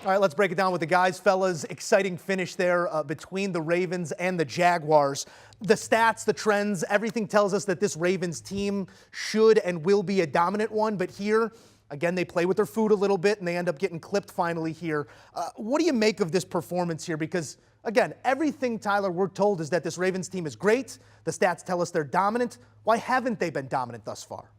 All right, let's break it down with the guys, fellas. Exciting finish there between the Ravens and the Jaguars. The stats, the trends, everything tells us that this Ravens team should and will be a dominant one. But here, again, they play with their food a little bit, and they end up getting clipped finally here. What do you make of this performance here? Because, again, everything, Tyler, we're told is that this Ravens team is great. The stats tell us they're dominant. Why haven't they been dominant thus far?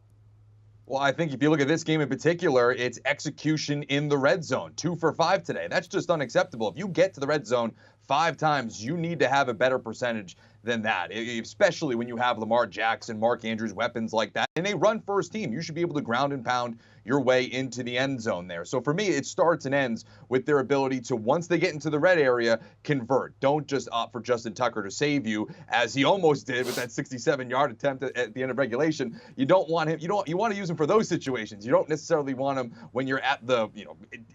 Well, I think if you look at this game in particular, it's execution in the red zone. 2 for 5 today. That's just unacceptable. If you get to the red zone 5 times, you need to have a better percentage than that, especially when you have Lamar Jackson, Mark Andrews, weapons like that. In a run-first team, you should be able to ground and pound your way into the end zone there. So for me, it starts and ends with their ability to, once they get into the red area, convert. Don't just opt for Justin Tucker to save you, as he almost did with that 67-yard attempt at the end of regulation. You don't want him. You want to use him for those situations. You don't necessarily want him when you're at the,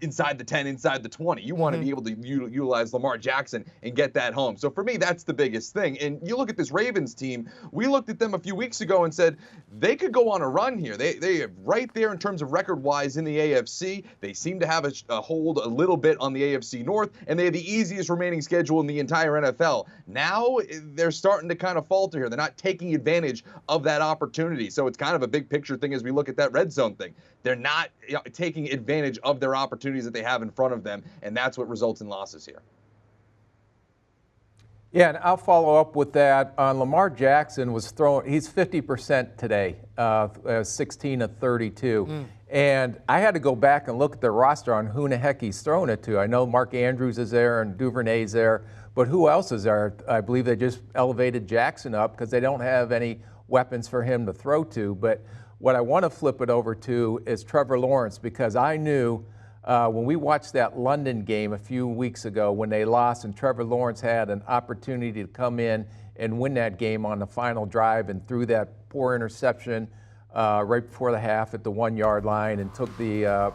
inside the 10, inside the 20. You want to be able to utilize Lamar Jackson and get that home. So for me, that's the biggest thing. And you look at this Ravens team. We looked at them a few weeks ago and said they could go on a run here. They are right there in terms of record-wise in the AFC. They seem to have a hold a little bit on the AFC North, and they have the easiest remaining schedule in the entire NFL. Now they're starting to kind of falter here. They're not taking advantage of that opportunity. So it's kind of a big picture thing as we look at that red zone thing. They're not taking advantage of their opportunities that they have in front of them, and that's what results in losses here. Yeah, and I'll follow up with that. Lamar Jackson was throwing, he's 50% today, 16 of 32. And I had to go back and look at the roster on who the heck he's throwing it to. I know Mark Andrews is there and Duvernay's there, but who else is there? I believe they just elevated Jackson up because they don't have any weapons for him to throw to. But what I want to flip it over to is Trevor Lawrence, because I knew when we watched that London game a few weeks ago when they lost and Trevor Lawrence had an opportunity to come in and win that game on the final drive and threw that poor interception right before the half at the 1-yard line and took the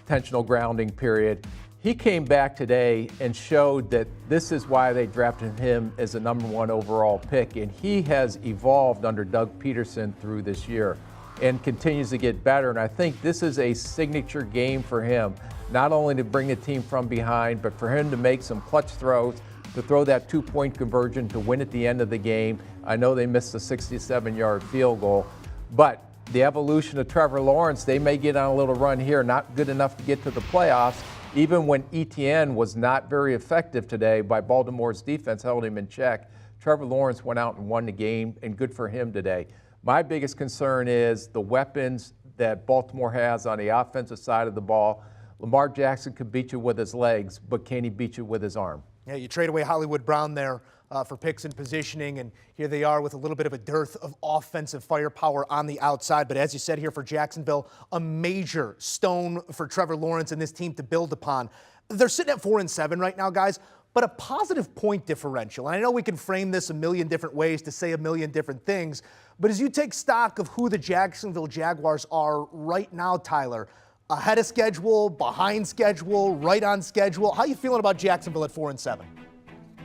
intentional grounding period. He came back today and showed that this is why they drafted him as the #1 overall pick, and he has evolved under Doug Peterson through this year and continues to get better. And I think this is a signature game for him, not only to bring the team from behind, but for him to make some clutch throws, to throw that 2-point conversion to win at the end of the game. I know they missed a 67-yard field goal, but the evolution of Trevor Lawrence, they may get on a little run here, not good enough to get to the playoffs. Even when ETN was not very effective today by Baltimore's defense, held him in check, Trevor Lawrence went out and won the game, and good for him today. My biggest concern is the weapons that Baltimore has on the offensive side of the ball. Lamar Jackson could beat you with his legs, but can he beat you with his arm? Yeah, you trade away Hollywood Brown there for picks and positioning, and here they are with a little bit of a dearth of offensive firepower on the outside. But as you said here for Jacksonville, a major stone for Trevor Lawrence and this team to build upon. They're sitting at 4-7 right now, guys, but a positive point differential. And I know we can frame this a million different ways to say a million different things, but as you take stock of who the Jacksonville Jaguars are right now, Tyler, ahead of schedule, behind schedule, right on schedule, how are you feeling about Jacksonville at 4-7?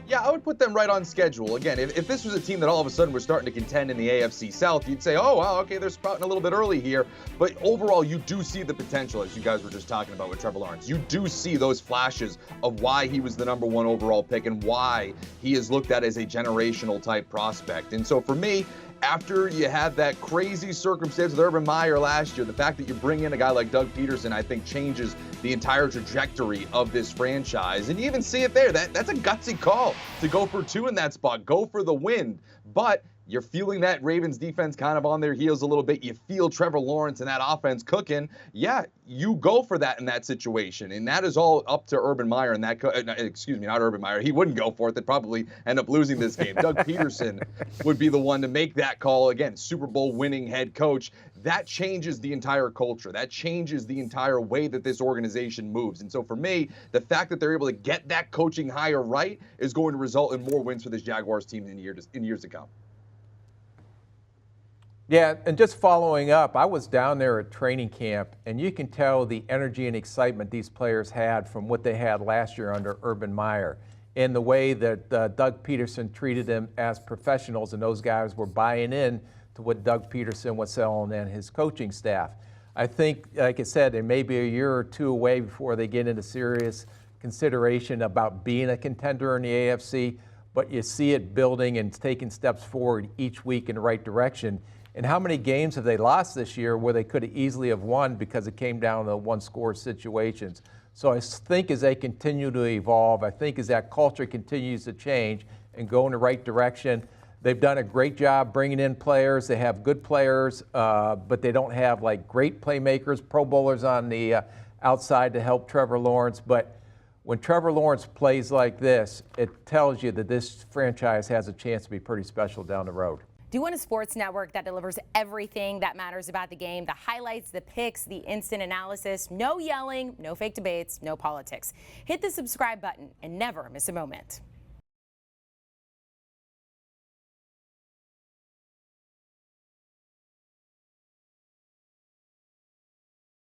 Yeah, I would put them right on schedule. Again, if this was a team that all of a sudden was starting to contend in the AFC South, you'd say, oh, wow, okay, they're sprouting a little bit early here. But overall, you do see the potential, as you guys were just talking about with Trevor Lawrence. You do see those flashes of why he was the #1 overall pick and why he is looked at as a generational type prospect. And so for me, after you had that crazy circumstance with Urban Meyer last year, the fact that you bring in a guy like Doug Peterson, I think changes the entire trajectory of this franchise. And you even see it there. That's a gutsy call to go for 2 in that spot. Go for the win. But you're feeling that Ravens defense kind of on their heels a little bit. You feel Trevor Lawrence and that offense cooking. Yeah, you go for that in that situation. And that is all up to Urban Meyer and that, excuse me, not Urban Meyer. He wouldn't go for it. They'd probably end up losing this game. Doug Peterson would be the one to make that call. Again, Super Bowl winning head coach. That changes the entire culture. That changes the entire way that this organization moves. And so for me, the fact that they're able to get that coaching hire right is going to result in more wins for this Jaguars team in years to come. Yeah, and just following up, I was down there at training camp, and you can tell the energy and excitement these players had from what they had last year under Urban Meyer, and the way that Doug Peterson treated them as professionals, and those guys were buying in to what Doug Peterson was selling and his coaching staff. I think, like I said, they may be a year or two away before they get into serious consideration about being a contender in the AFC, but you see it building and taking steps forward each week in the right direction. And how many games have they lost this year where they could have easily have won because it came down to one-score situations? So I think as they continue to evolve, I think as that culture continues to change and go in the right direction, they've done a great job bringing in players. They have good players, but they don't have like great playmakers, Pro Bowlers on the outside to help Trevor Lawrence. But when Trevor Lawrence plays like this, it tells you that this franchise has a chance to be pretty special down the road. Do you want a sports network that delivers everything that matters about the game? The highlights, the picks, the instant analysis, no yelling, no fake debates, no politics. Hit the subscribe button and never miss a moment.